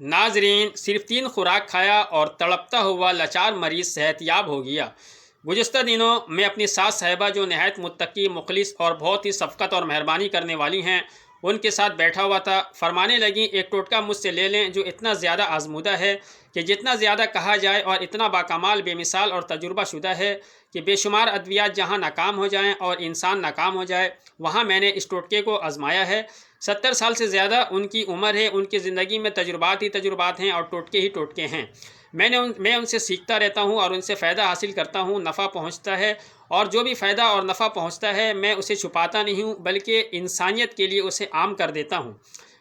नाजरीन, सिर्फ 3 खुराक खाया और तड़पता हुआ लाचार मरीज़ सेहतयाब हो गया। गुज़िस्ता दिनों मैं अपनी सास साहिबा, जो नहायत मुत्तकी, मुखलिस और बहुत ही शफ़क़त और मेहरबानी करने वाली हैं, उनके साथ बैठा हुआ था। फरमाने लगी, एक टोटका मुझसे ले लें जो इतना ज़्यादा आजमूदा है कि जितना ज़्यादा कहा जाए, और इतना बाकमाल, बेमिसाल और तजुर्बा शुदा है कि बेशुमार अद्वियात जहाँ नाकाम हो जाएँ और इंसान नाकाम हो जाए, वहाँ मैंने इस टोटके को आजमाया है। 70 साल से ज़्यादा उनकी उम्र है। उनकी ज़िंदगी में तजुर्बात ही तजुर्बात हैं और टोटके ही टोटके हैं। मैं उनसे सीखता रहता हूँ और उनसे फ़ायदा हासिल करता हूँ। नफ़ा पहुँचता है, और जो भी फ़ायदा और नफ़ा पहुँचता है मैं उसे छुपाता नहीं हूँ, बल्कि इंसानियत के लिए उसे आम कर देता हूँ।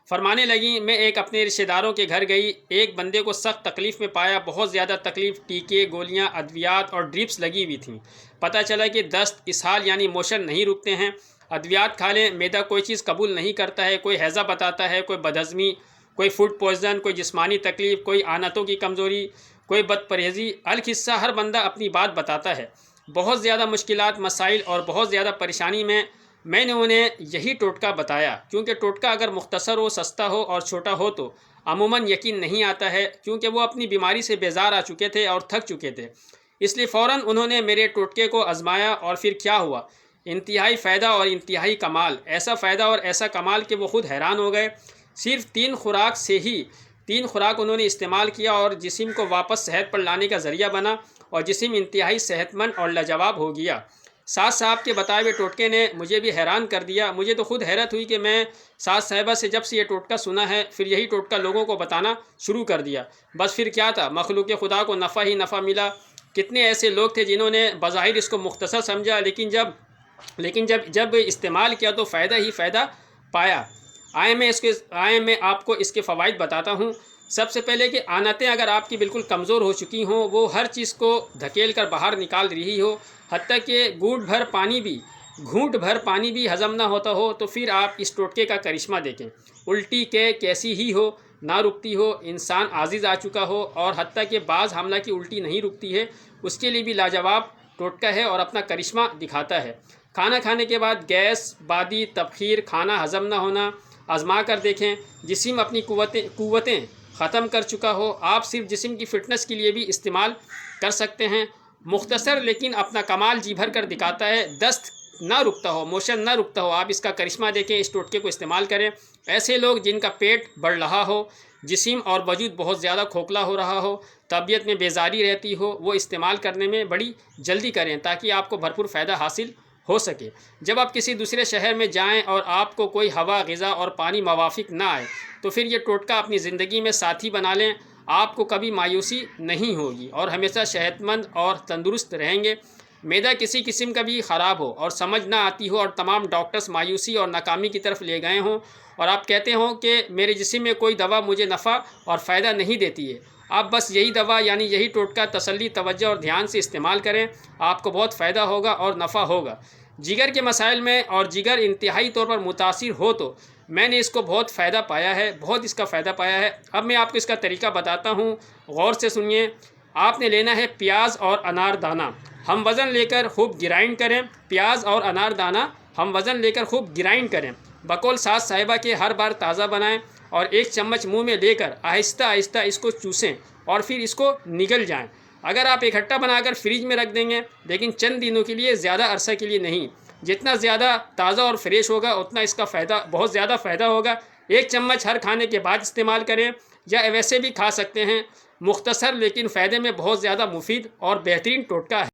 फरमाने लगी, मैं एक अपने रिश्तेदारों के घर गई। एक बंदे को सख्त तकलीफ़ में पाया, बहुत ज़्यादा तकलीफ़, टीके, गोलियाँ, अद्वियात और ड्रिप्स लगी हुई थीं। पता चला कि दस्त, इसहाल यानी मोशन नहीं रुकते हैं। अद्वियात खा लें, मैदा कोई चीज़ कबूल नहीं करता है। कोई हैज़ा बताता है, कोई बदहज़मी, कोई फूड पॉइज़न, कोई जिस्मानी तकलीफ़, कोई आनतों की कमज़ोरी, कोई बदपरहेज़ी। अलकिस्सा हर बंदा अपनी बात बताता है। बहुत ज़्यादा मुश्किलात, मसाइल और बहुत ज़्यादा परेशानी में मैंने उन्हें यही टोटका बताया, क्योंकि टोटका अगर मुख्तसर हो, सस्ता हो और छोटा हो तो अमूमन यकीन नहीं आता है, क्योंकि वो अपनी बीमारी से बेजार आ चुके थे और थक चुके थे। इसलिए फ़ौरन उन्होंने मेरे टोटके को आजमाया, और फिर क्या हुआ, इंतहाई फ़ायदा और इंतहाई कमाल। ऐसा फ़ायदा और ऐसा कमाल कि वो ख़ुद हैरान हो गए। सिर्फ़ 3 खुराक से ही 3 खुराक उन्होंने इस्तेमाल किया, और जिस्म को वापस सेहत पर लाने का ज़रिया बना, और जिस्म इंतहाई सेहतमंद और लाजवाब हो गया। सास साहब के बताए हुए टोटके ने मुझे भी हैरान कर दिया। मुझे तो खुद हैरत हुई कि मैं सास साहिबा से जब से ये टोटका सुना है, फिर यही टोटका लोगों को बताना शुरू कर दिया। बस फिर क्या था, मखलूक खुदा को नफ़ा ही नफ़ा मिला। कितने ऐसे लोग थे जिन्होंने बज़ाहिर इसको मुख्तसर समझा, लेकिन जब इस्तेमाल किया तो फ़ायदा ही फ़ायदा पाया। आए मैं आपको इसके फ़वाइद बताता हूँ। सबसे पहले कि आनतें अगर आपकी बिल्कुल कमज़ोर हो चुकी हों, वो हर चीज़ को धकेल कर बाहर निकाल रही हो, हत्ता कि घूंट भर पानी भी हज़म ना होता हो, तो फिर आप इस टोटके का करिश्मा देखें। उल्टी के कैसी ही हो, ना रुकती हो, इंसान आजिज़ आ चुका हो, और हत्ता कि बाज़ हमला की उल्टी नहीं रुकती है, उसके लिए भी लाजवाब टोटका है और अपना करिश्मा दिखाता है। खाना खाने के बाद गैस, बादी, तबखीर, खाना हज़म ना होना आजमा कर देखें। जिस्म अपनी कुव्वतें ख़त्म कर चुका हो, आप सिर्फ जिस्म की फ़िटनेस के लिए भी इस्तेमाल कर सकते हैं। मुख्तसर लेकिन अपना कमाल जी भर कर दिखाता है। दस्त ना रुकता हो, मोशन ना रुकता हो, आप इसका करिश्मा देखें, इस टोटके को इस्तेमाल करें। ऐसे लोग जिनका पेट बढ़ रहा हो, जिस्म और वजूद बहुत ज़्यादा खोखला हो रहा हो, तबीयत में बेजारी रहती हो, वो इस्तेमाल करने में बड़ी जल्दी करें, ताकि आपको भरपूर फ़ायदा हासिल हो सके। जब आप किसी दूसरे शहर में जाएं और आपको कोई हवा, ग़िज़ा और पानी मवाफ़िक ना आए, तो फिर ये टोटका अपनी ज़िंदगी में साथी बना लें। आपको कभी मायूसी नहीं होगी और हमेशा सेहतमंद और तंदुरुस्त रहेंगे। मैदा किसी किस्म का भी ख़राब हो और समझ ना आती हो, और तमाम डॉक्टर्स मायूसी और नाकामी की तरफ ले गए हों, और आप कहते हो कि मेरे जिस्म में कोई दवा मुझे नफ़ा और फ़ायदा नहीं देती है, आप बस यही दवा यानी यही टोटका तसल्ली, तवज्जो और ध्यान से इस्तेमाल करें। आपको बहुत फ़ायदा होगा और नफ़ा होगा। जिगर के मसाइल में और जिगर इंतहाई तौर पर मुतासिर हो, तो मैंने इसको बहुत फ़ायदा पाया है, बहुत इसका फ़ायदा पाया है। अब मैं आपको इसका तरीका बताता हूँ, गौर से सुनिए। आपने लेना है प्याज और अनार दाना। हम वज़न लेकर खूब ग्राइंड करें। प्याज और अनार दाना हम वज़न लेकर खूब ग्राइंड करें। बकौल सास साहिबा के हर बार ताज़ा बनाएं, और 1 चम्मच मुंह में लेकर आहिस्ता आहिस्ता इसको चूसें, और फिर इसको निगल जाएं। अगर आप इकट्ठा बनाकर फ्रिज में रख देंगे, लेकिन चंद दिनों के लिए, ज़्यादा अरसा के लिए नहीं। जितना ज़्यादा ताज़ा और फ्रेश होगा, उतना इसका फ़ायदा, बहुत ज़्यादा फ़ायदा होगा। 1 चम्मच हर खाने के बाद इस्तेमाल करें, या वैसे भी खा सकते हैं। मुख्तसर लेकिन फ़ायदे में बहुत ज़्यादा मुफीद और बेहतरीन टोटका है।